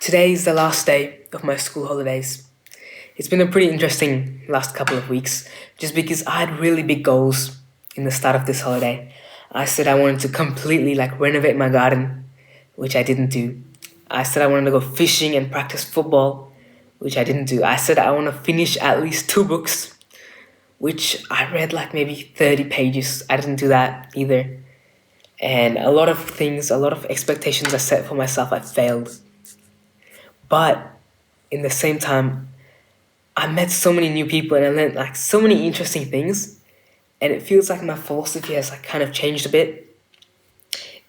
Today is the last day of my school holidays. It's been a pretty interesting last couple of weeks just because I had really big goals in the start of this holiday. I said I wanted to completely renovate my garden, which I didn't do. I said I wanted to go fishing and practice football, which I didn't do. I said I want to finish at least two books, which I read maybe 30 pages. I didn't do that either. And a lot of things, a lot of expectations I set for myself, I failed. But in the same time, I met so many new people and I learned so many interesting things. And it feels like my philosophy has kind of changed a bit.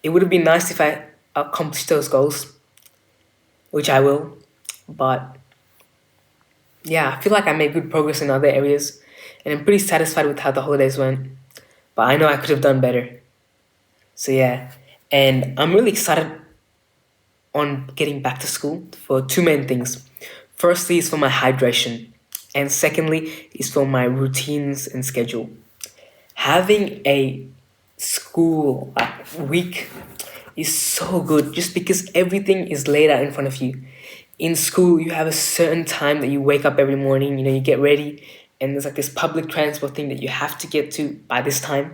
It would have been nice if I accomplished those goals, which I will. But yeah, I feel like I made good progress in other areas. And I'm pretty satisfied with how the holidays went. But I know I could have done better. So yeah. And I'm really excited on getting back to school for two main things. Firstly is for my hydration, and secondly is for my routines and schedule. Having a school week is so good just because everything is laid out in front of you. In school, you have a certain time that you wake up every morning, you get ready, and there's this public transport thing that you have to get to by this time.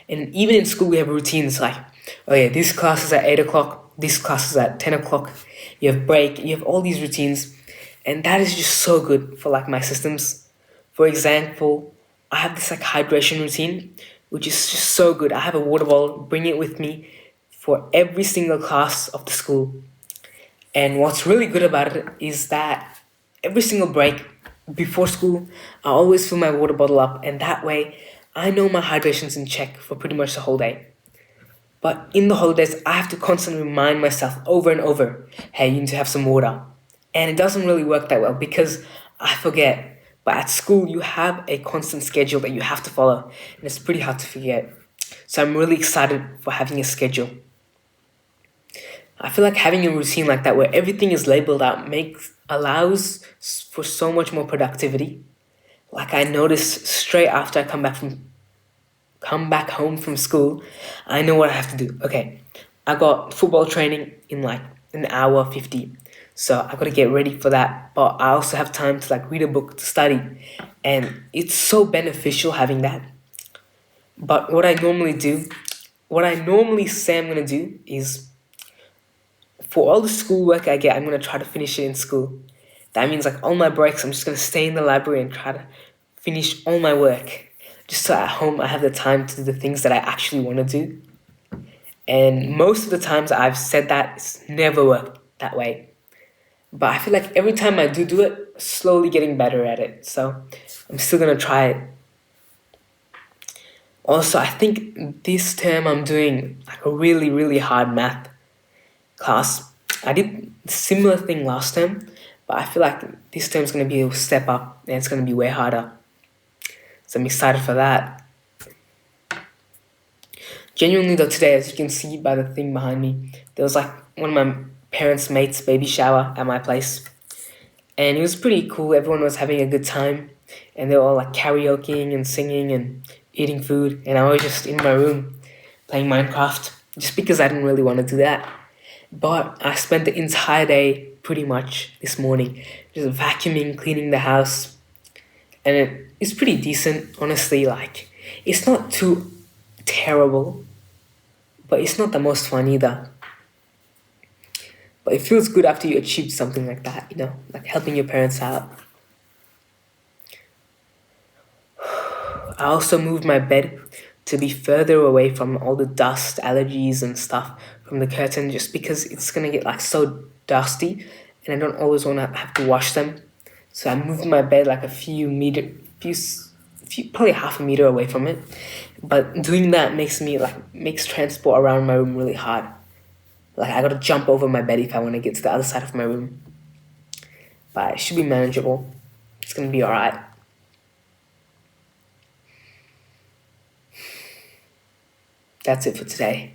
And even in school, we have routines oh yeah, this class is at 8 o'clock, this class is at 10 o'clock, you have break, you have all these routines. And that is just so good for my systems. For example, I have this hydration routine, which is just so good. I have a water bottle, bring it with me for every single class of the school. And what's really good about it is that every single break before school, I always fill my water bottle up, and that way I know my hydration's in check for pretty much the whole day. But in the holidays, I have to constantly remind myself over and over, hey, you need to have some water. And it doesn't really work that well because I forget. But at school, you have a constant schedule that you have to follow, and it's pretty hard to forget. So I'm really excited for having a schedule. I feel like having a routine like that where everything is labeled out allows for so much more productivity. I notice straight after I come back home from school, I know what I have to do. Okay, I got football training in an hour 50. So I gotta get ready for that. But I also have time to read a book to study. And it's so beneficial having that. But what I normally say I'm gonna do is for all the schoolwork I get, I'm gonna try to finish it in school. That means on my breaks, I'm just gonna stay in the library and try to finish all my work. Just so at home I have the time to do the things that I actually want to do. And most of the times I've said that, it's never worked that way. But I feel like every time I do it, slowly getting better at it. So I'm still gonna try it. Also, I think this term I'm doing a really, really hard math class. I did a similar thing last term, but I feel like this term's gonna be a step up and it's gonna be way harder. So I'm excited for that. Genuinely though, today, as you can see by the thing behind me, there was one of my parents' mates' baby shower at my place. And it was pretty cool. Everyone was having a good time. And they were all karaokeing and singing and eating food. And I was just in my room playing Minecraft just because I didn't really want to do that. But I spent the entire day pretty much this morning just vacuuming, cleaning the house. And it's pretty decent, honestly. It's not too terrible, but it's not the most fun either. But it feels good after you achieve something like that, helping your parents out. I also moved my bed to be further away from all the dust, allergies, and stuff from the curtain just because it's gonna get so dusty and I don't always want to have to wash them. So I moved my bed probably half a meter away from it. But doing that makes transport around my room really hard. I gotta jump over my bed if I want to get to the other side of my room. But it should be manageable. It's gonna be alright. That's it for today.